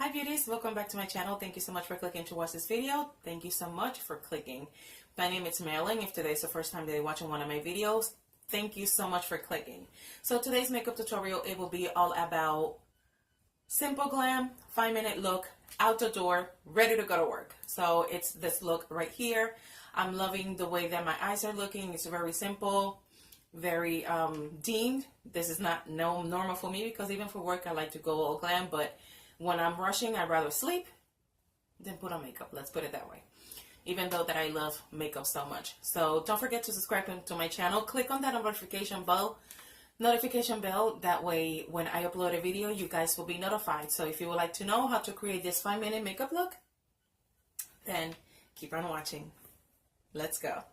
Hi beauties, welcome back to my channel. Thank you so much for clicking to watch this video. Thank you so much for clicking. My name is Marylin. If today's the first time that you're watching one of my videos, thank you so much for clicking. So today's makeup tutorial, it will be all about simple glam, 5-minute look, out the door, ready to go to work. So it's this look right here. I'm loving the way that my eyes are looking. It's very simple, very deemed. This is not normal for me because even for work I like to go all glam, but when I'm rushing, I'd rather sleep than put on makeup. Let's put it that way. Even though that I love makeup so much. So don't forget to subscribe to my channel. Click on that notification bell. That way when I upload a video, you guys will be notified. So if you would like to know how to create this 5-minute makeup look, then keep on watching. Let's go.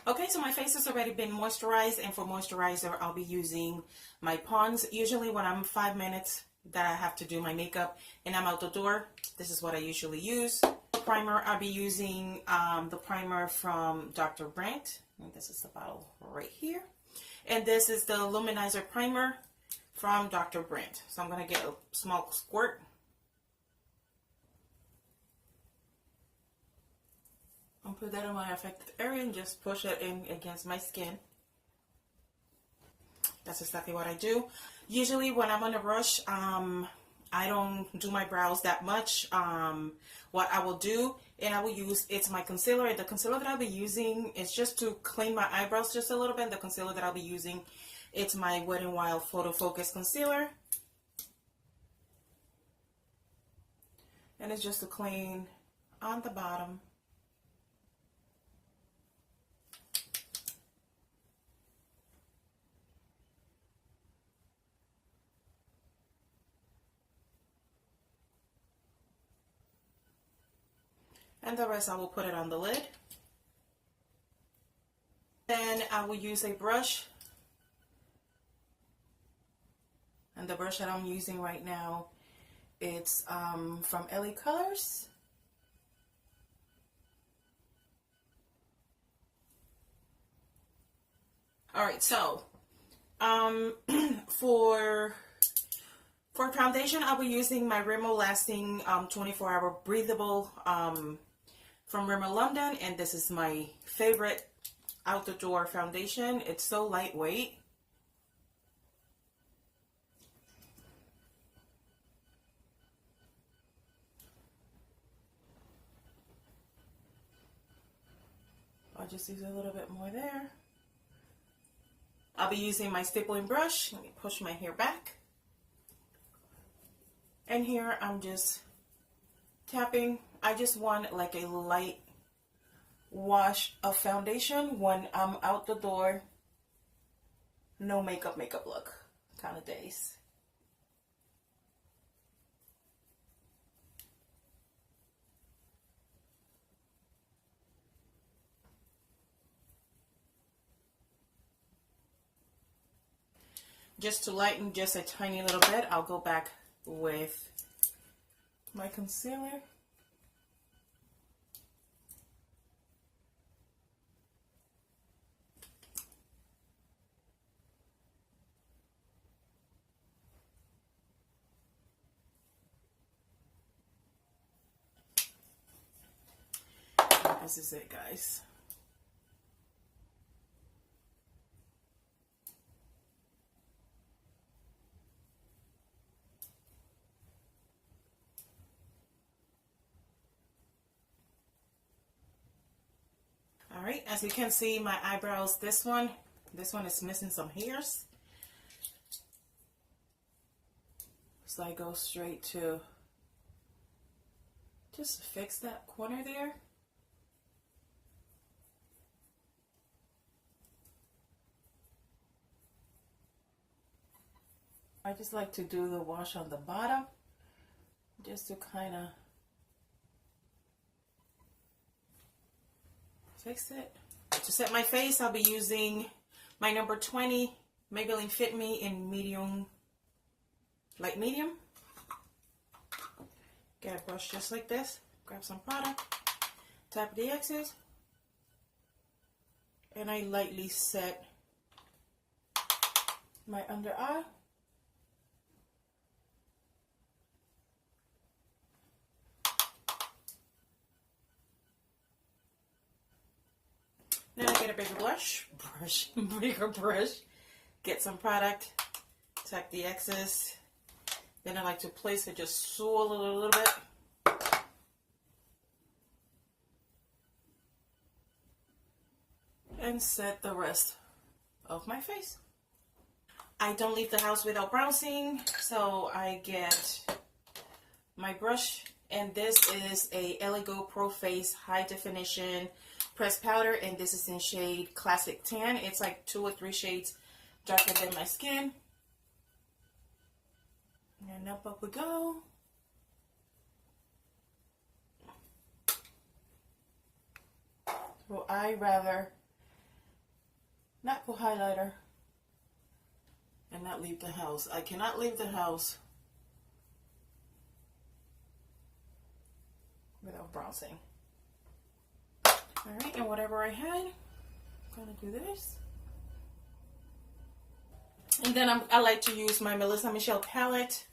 Okay, so my face has already been moisturized, and for moisturizer, I'll be using my Pond's. Usually when I'm 5 minutes that I have to do my makeup and I'm out the door, this is what I usually use. Primer, I'll be using the primer from Dr. Brandt. And this is the bottle right here. And this is the Luminizer primer from Dr. Brandt. So I'm going to get a small squirt. I'll put that on my affected area and just push it in against my skin. That's exactly what I do. Usually when I'm on a rush, I don't do my brows that much. What I will do, and I will use, it's my concealer. The concealer that I'll be using is just to clean my eyebrows just a little bit. The concealer that I'll be using, it's my Wet n Wild Photo Focus Concealer. And it's just to clean on the bottom. And the rest I will put it on the lid. Then I will use a brush. And the brush that I'm using right now, it's from LA Colors. Alright, so for foundation, I'll be using my Rimmel Lasting 24-hour breathable from Rimmel London, and this is my favorite out the door foundation. It's so lightweight. I'll just use a little bit more there. I'll be using my stapling brush. Let me push my hair back. And here I'm just tapping. I just want like a light wash of foundation when I'm out the door. No makeup look kind of days. Just to lighten just a tiny little bit, I'll go back with my concealer. This is it, guys. Alright, as you can see, my eyebrows, this one is missing some hairs. So I go straight to just fix that corner there. I just like to do the wash on the bottom just to kind of fix it. To set my face, I'll be using my number 20 Maybelline Fit Me in medium, light medium. Get a brush just like this. Grab some product, tap the excess, and I lightly set my under eye. get a bigger bigger brush, get some product, tuck the excess. Then I like to place it, just swirl it a little bit. And set the rest of my face. I don't leave the house without bronzing, so I get my brush, and this is a Eligo Pro Face High Definition Pressed Powder, and this is in shade Classic Tan. It's like 2 or 3 shades darker than my skin. And up we go. So I rather not put highlighter and not leave the house. I cannot leave the house without bronzing. Alright, and whatever I had, I'm gonna do this. And then I like to use my Melissa Michelle palette.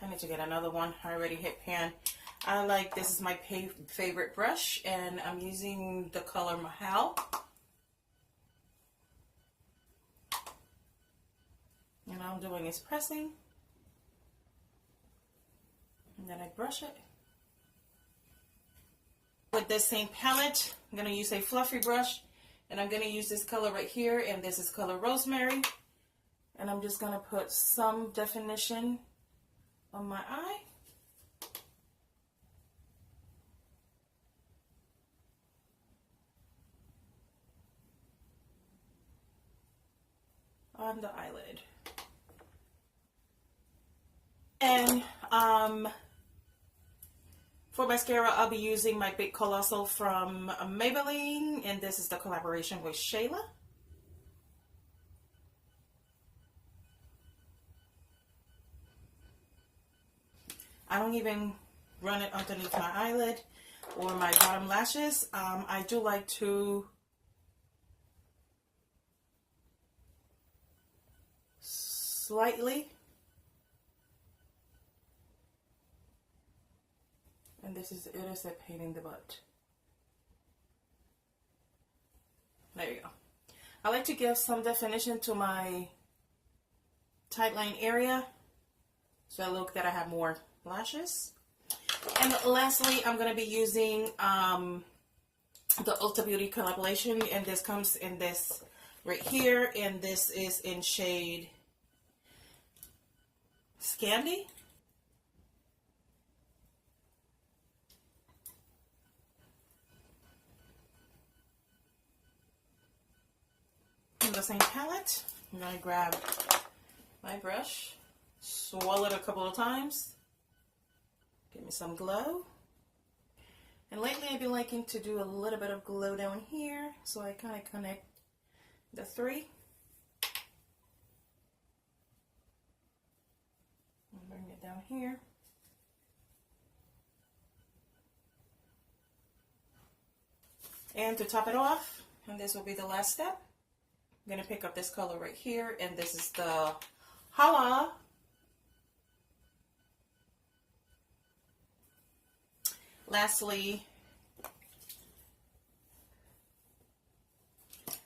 I need to get another one. I already hit pan. This is my favorite brush, and I'm using the color Mahal. And all I'm doing is pressing, and then I brush it. With this same palette, I'm going to use a fluffy brush, and I'm going to use this color right here, and this is color Rosemary. And I'm just going to put some definition on my eye. On the eyelid. And for mascara, I'll be using my Big Colossal from Maybelline, and this is the collaboration with Shayla. I don't even run it underneath my eyelid or my bottom lashes. I do like to slightly, and it is a pain in the butt. There you go. I like to give some definition to my tight line area, so I look that I have more lashes. And lastly, I'm going to be using the Ulta Beauty collaboration, and this comes in this right here, and this is in shade Scandi. In the same palette, I'm going to grab my brush, swirl it a couple of times, give me some glow. And lately I've been liking to do a little bit of glow down here, so I kind of connect the 3. And bring it down here. And to top it off, and this will be the last step, I'm going to pick up this color right here, and this is the Hala. Lastly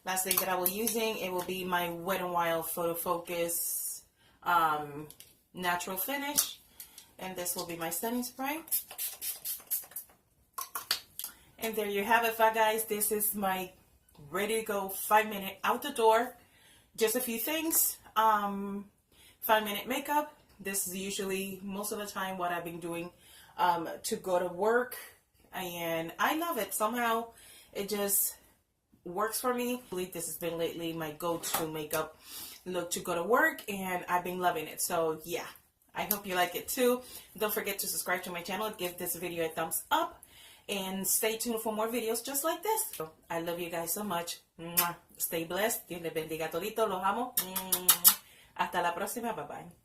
that I will be using, it will be my Wet n Wild Photo Focus Natural Finish, and this will be my setting spray. And there you have it, guys. This is my ready to go 5-minute out the door. Just a few things. 5-minute makeup. This is usually most of the time what I've been doing to go to work, and I love it. Somehow it just works for me. This has been lately my go-to makeup look to go to work, and I've been loving it. So yeah, I hope you like it too. Don't forget to subscribe to my channel, give this video a thumbs up, and stay tuned for more videos just like this. So, I love you guys so much. Stay blessed. Dios les bendiga todito. Los amo. Hasta la próxima. Bye bye.